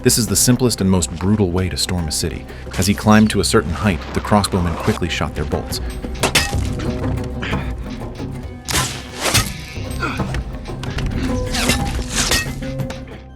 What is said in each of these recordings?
This is the simplest and most brutal way to storm a city. As he climbed to a certain height, the crossbowmen quickly shot their bolts.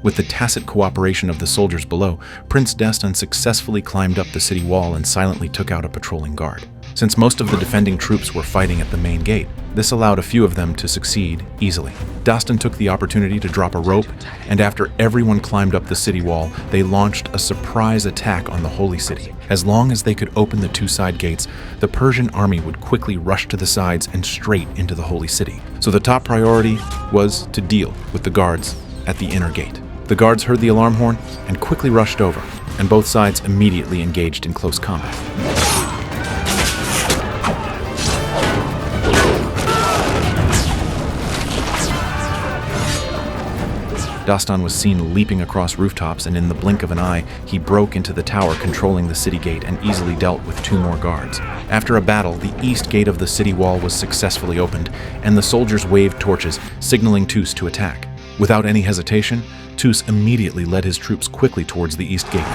With the tacit cooperation of the soldiers below, Prince Dastan successfully climbed up the city wall and silently took out a patrolling guard. Since most of the defending troops were fighting at the main gate, this allowed a few of them to succeed easily. Dastan took the opportunity to drop a rope, and after everyone climbed up the city wall, they launched a surprise attack on the Holy City. As long as they could open the two side gates, the Persian army would quickly rush to the sides and straight into the Holy City. So the top priority was to deal with the guards at the inner gate. The guards heard the alarm horn and quickly rushed over, and both sides immediately engaged in close combat. Dastan was seen leaping across rooftops, and in the blink of an eye, he broke into the tower controlling the city gate and easily dealt with two more guards. After a battle, the east gate of the city wall was successfully opened, and the soldiers waved torches, signaling Tus to attack. Without any hesitation, Tus immediately led his troops quickly towards the east gate.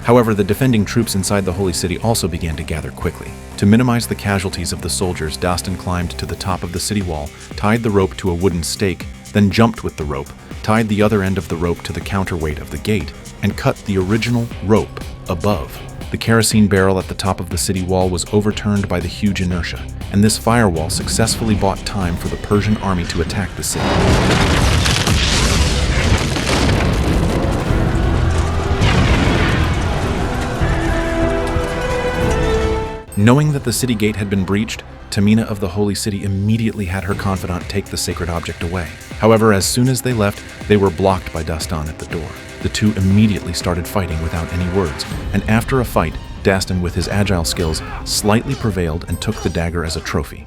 However, the defending troops inside the Holy City also began to gather quickly. To minimize the casualties of the soldiers, Dastan climbed to the top of the city wall, tied the rope to a wooden stake, then jumped with the rope, tied the other end of the rope to the counterweight of the gate, and cut the original rope above. The kerosene barrel at the top of the city wall was overturned by the huge inertia, and this firewall successfully bought time for the Persian army to attack the city. Knowing that the city gate had been breached, Tamina of the Holy City immediately had her confidant take the sacred object away. However, as soon as they left, they were blocked by Dastan at the door. The two immediately started fighting without any words, and after a fight, Dastan, with his agile skills, slightly prevailed and took the dagger as a trophy.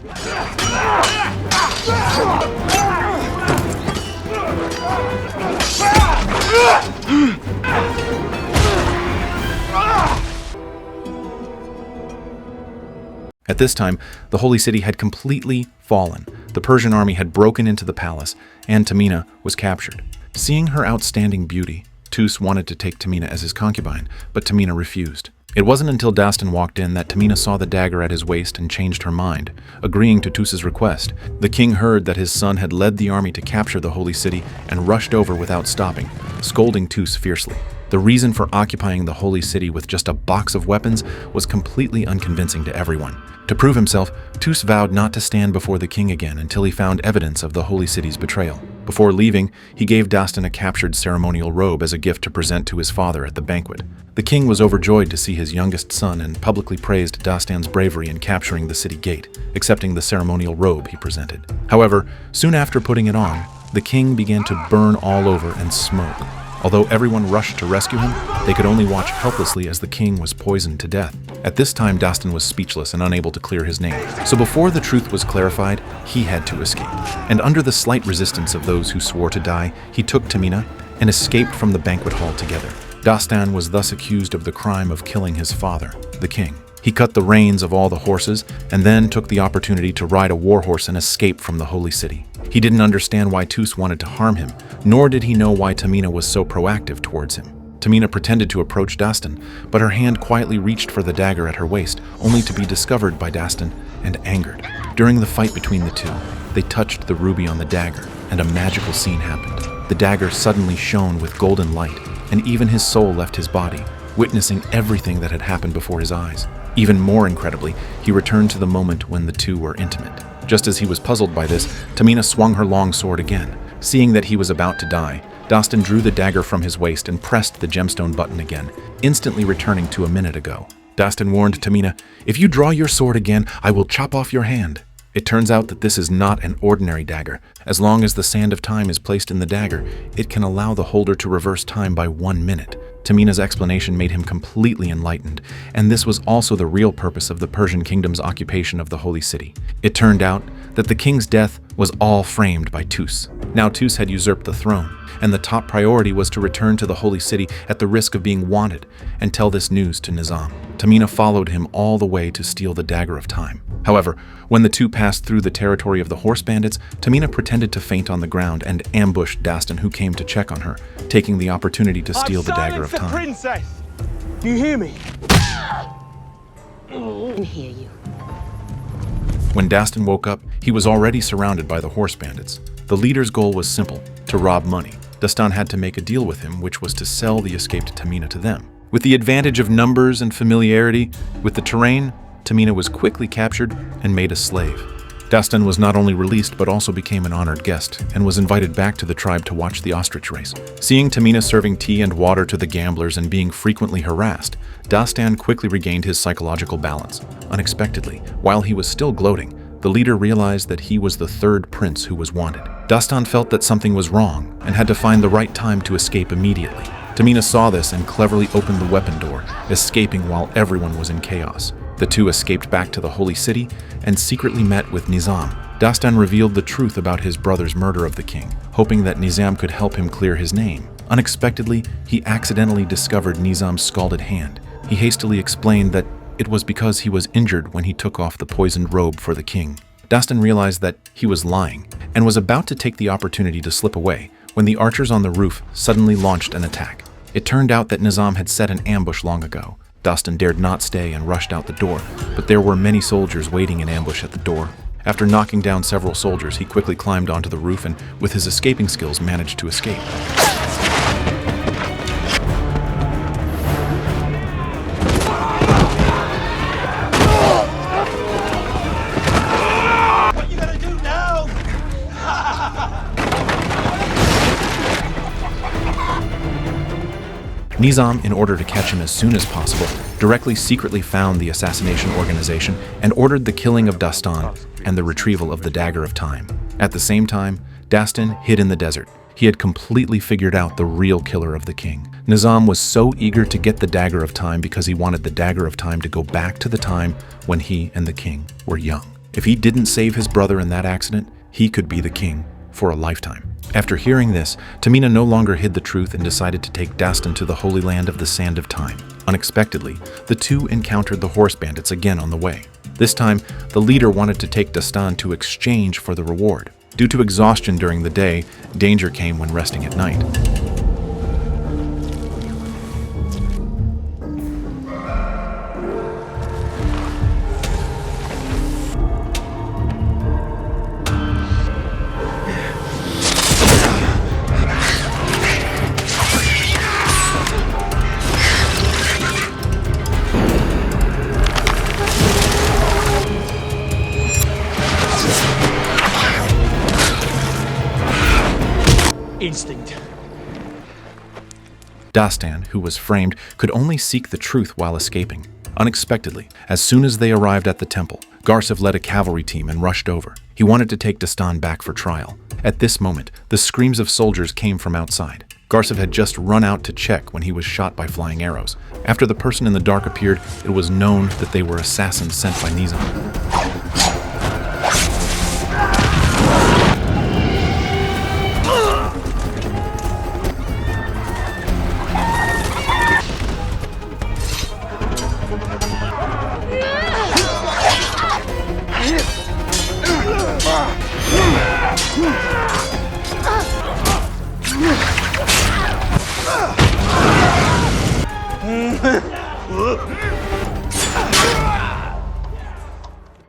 At this time, the Holy City had completely fallen. The Persian army had broken into the palace, and Tamina was captured. Seeing her outstanding beauty, Tus wanted to take Tamina as his concubine, but Tamina refused. It wasn't until Dastan walked in that Tamina saw the dagger at his waist and changed her mind, agreeing to Tus's request. The king heard that his son had led the army to capture the Holy City and rushed over without stopping, scolding Tus fiercely. The reason for occupying the Holy City with just a box of weapons was completely unconvincing to everyone. To prove himself, Tus vowed not to stand before the king again until he found evidence of the Holy City's betrayal. Before leaving, he gave Dastan a captured ceremonial robe as a gift to present to his father at the banquet. The king was overjoyed to see his youngest son and publicly praised Dastan's bravery in capturing the city gate, accepting the ceremonial robe he presented. However, soon after putting it on, the king began to burn all over and smoke. Although everyone rushed to rescue him, they could only watch helplessly as the king was poisoned to death. At this time, Dastan was speechless and unable to clear his name. So before the truth was clarified, he had to escape. And under the slight resistance of those who swore to die, he took Tamina and escaped from the banquet hall together. Dastan was thus accused of the crime of killing his father, the king. He cut the reins of all the horses and then took the opportunity to ride a war horse and escape from the Holy City. He didn't understand why Tus wanted to harm him, nor did he know why Tamina was so proactive towards him. Tamina pretended to approach Dastan, but her hand quietly reached for the dagger at her waist, only to be discovered by Dastan and angered. During the fight between the two, they touched the ruby on the dagger, and a magical scene happened. The dagger suddenly shone with golden light, and even his soul left his body, witnessing everything that had happened before his eyes. Even more incredibly, he returned to the moment when the two were intimate. Just as he was puzzled by this, Tamina swung her long sword again. Seeing that he was about to die, Dastan drew the dagger from his waist and pressed the gemstone button again, instantly returning to a minute ago. Dastan warned Tamina, "If you draw your sword again, I will chop off your hand." It turns out that this is not an ordinary dagger. As long as the sand of time is placed in the dagger, it can allow the holder to reverse time by 1 minute. Tamina's explanation made him completely enlightened, and this was also the real purpose of the Persian kingdom's occupation of the Holy City. It turned out that the king's death was all framed by Tus. Now Tus had usurped the throne, and the top priority was to return to the Holy City at the risk of being wanted and tell this news to Nizam. Tamina followed him all the way to steal the Dagger of Time. However, when the two passed through the territory of the horse bandits, Tamina pretended to faint on the ground and ambushed Dastan, who came to check on her, taking the opportunity to steal the Dagger of Time. Princess! Do you hear me? I can hear you. When Dastan woke up, he was already surrounded by the horse bandits. The leader's goal was simple: to rob money. Dastan had to make a deal with him, which was to sell the escaped Tamina to them. With the advantage of numbers and familiarity with the terrain, Tamina was quickly captured and made a slave. Dastan was not only released but also became an honored guest and was invited back to the tribe to watch the ostrich race. Seeing Tamina serving tea and water to the gamblers and being frequently harassed, Dastan quickly regained his psychological balance. Unexpectedly, while he was still gloating, the leader realized that he was the third prince who was wanted. Dastan felt that something was wrong and had to find the right time to escape immediately. Tamina saw this and cleverly opened the weapon door, escaping while everyone was in chaos. The two escaped back to the holy city and secretly met with Nizam. Dastan revealed the truth about his brother's murder of the king, hoping that Nizam could help him clear his name. Unexpectedly, he accidentally discovered Nizam's scalded hand. He hastily explained that it was because he was injured when he took off the poisoned robe for the king. Dastan realized that he was lying and was about to take the opportunity to slip away when the archers on the roof suddenly launched an attack. It turned out that Nizam had set an ambush long ago. Dastan dared not stay and rushed out the door, but there were many soldiers waiting in ambush at the door. After knocking down several soldiers, he quickly climbed onto the roof and, with his escaping skills, managed to escape. What you gonna do now? Nizam, in order to catch him as soon as possible, directly secretly found the assassination organization and ordered the killing of Dastan and the retrieval of the Dagger of Time. At the same time, Dastan hid in the desert. He had completely figured out the real killer of the king. Nizam was so eager to get the Dagger of Time because he wanted the Dagger of Time to go back to the time when he and the king were young. If he didn't save his brother in that accident, he could be the king for a lifetime. After hearing this, Tamina no longer hid the truth and decided to take Dastan to the Holy Land of the Sand of Time. Unexpectedly, the two encountered the horse bandits again on the way. This time, the leader wanted to take Dastan to exchange for the reward. Due to exhaustion during the day, danger came when resting at night. Instinct. Dastan, who was framed, could only seek the truth while escaping. Unexpectedly, as soon as they arrived at the temple, Garcev led a cavalry team and rushed over. He wanted to take Dastan back for trial. At this moment, the screams of soldiers came from outside. Garcev had just run out to check when he was shot by flying arrows. After the person in the dark appeared, it was known that they were assassins sent by Nizam.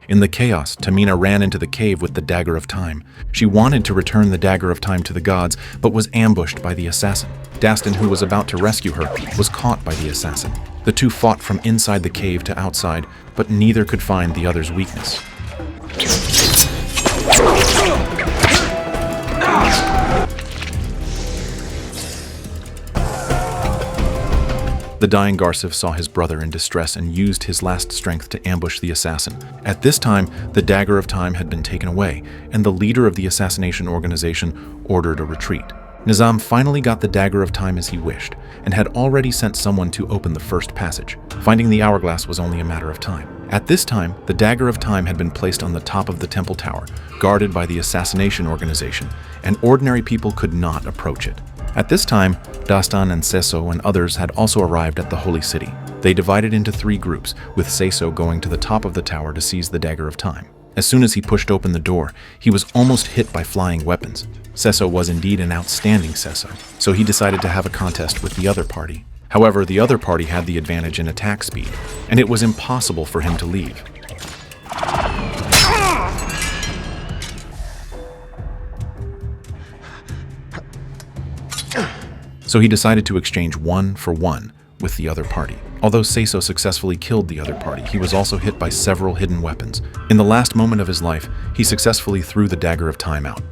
In the chaos, Tamina ran into the cave with the Dagger of Time. She wanted to return the Dagger of Time to the gods, but was ambushed by the assassin. Dastan, who was about to rescue her, was caught by the assassin. The two fought from inside the cave to outside, but neither could find the other's weakness. The dying Garcev saw his brother in distress and used his last strength to ambush the assassin. At this time, the Dagger of Time had been taken away, and the leader of the assassination organization ordered a retreat. Nizam finally got the Dagger of Time as he wished, and had already sent someone to open the first passage. Finding the hourglass was only a matter of time. At this time, the Dagger of Time had been placed on the top of the temple tower, guarded by the assassination organization, and ordinary people could not approach it. At this time, Dastan and Seso and others had also arrived at the holy city. They divided into 3 groups, with Seso going to the top of the tower to seize the Dagger of Time. As soon as he pushed open the door, he was almost hit by flying weapons. Seso was indeed an outstanding Seso, so he decided to have a contest with the other party. However, the other party had the advantage in attack speed, and it was impossible for him to leave. So he decided to exchange 1 for 1 with the other party. Although Seso successfully killed the other party, he was also hit by several hidden weapons. In the last moment of his life, he successfully threw the Dagger of Time out.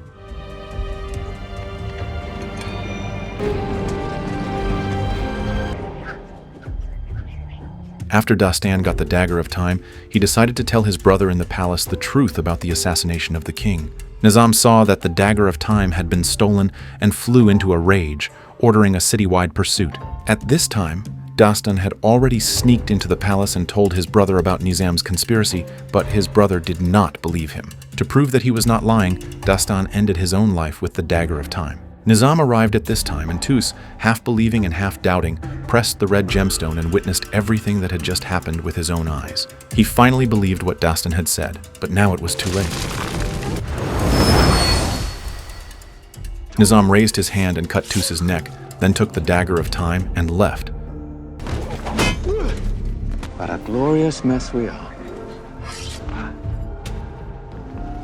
After Dastan got the Dagger of Time, he decided to tell his brother in the palace the truth about the assassination of the king. Nizam saw that the Dagger of Time had been stolen and flew into a rage, ordering a citywide pursuit. At this time, Dastan had already sneaked into the palace and told his brother about Nizam's conspiracy, but his brother did not believe him. To prove that he was not lying, Dastan ended his own life with the Dagger of Time. Nizam arrived at this time, and Tus, half believing and half doubting, pressed the red gemstone and witnessed everything that had just happened with his own eyes. He finally believed what Dastan had said, but now it was too late. Nizam raised his hand and cut Tus's neck, then took the Dagger of Time and left. What a glorious mess we are.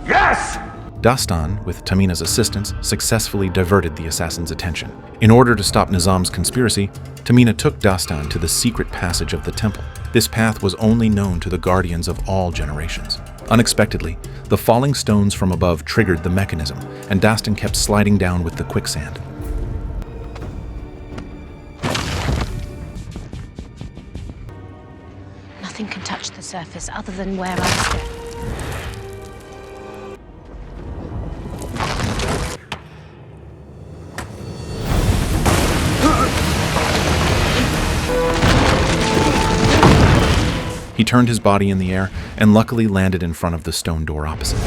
Yes! Dastan, with Tamina's assistance, successfully diverted the assassin's attention. In order to stop Nizam's conspiracy, Tamina took Dastan to the secret passage of the temple. This path was only known to the guardians of all generations. Unexpectedly, the falling stones from above triggered the mechanism, and Dastan kept sliding down with the quicksand. Nothing can touch the surface other than where I step. He turned his body in the air and luckily landed in front of the stone door opposite.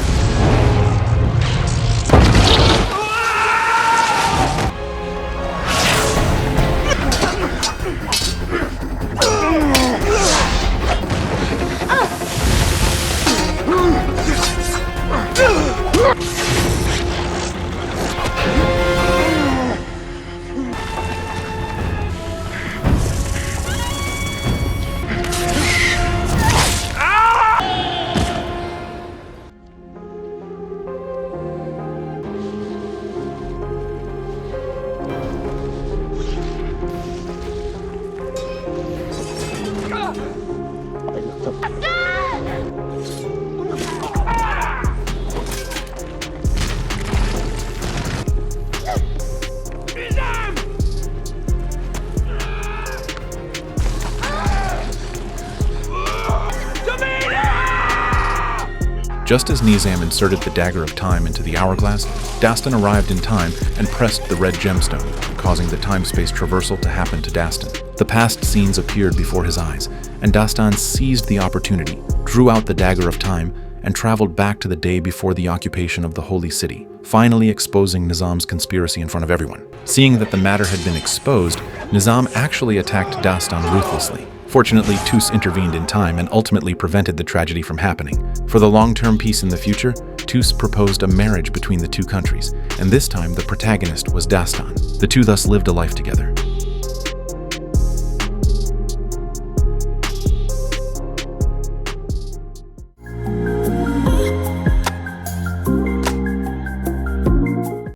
Just as Nizam inserted the Dagger of Time into the hourglass, Dastan arrived in time and pressed the red gemstone, causing the time-space traversal to happen to Dastan. The past scenes appeared before his eyes, and Dastan seized the opportunity, drew out the Dagger of Time, and traveled back to the day before the occupation of the Holy City, finally exposing Nizam's conspiracy in front of everyone. Seeing that the matter had been exposed, Nizam actually attacked Dastan ruthlessly. Fortunately, Tus intervened in time and ultimately prevented the tragedy from happening. For the long-term peace in the future, Tus proposed a marriage between the two countries, and this time the protagonist was Dastan. The two thus lived a life together.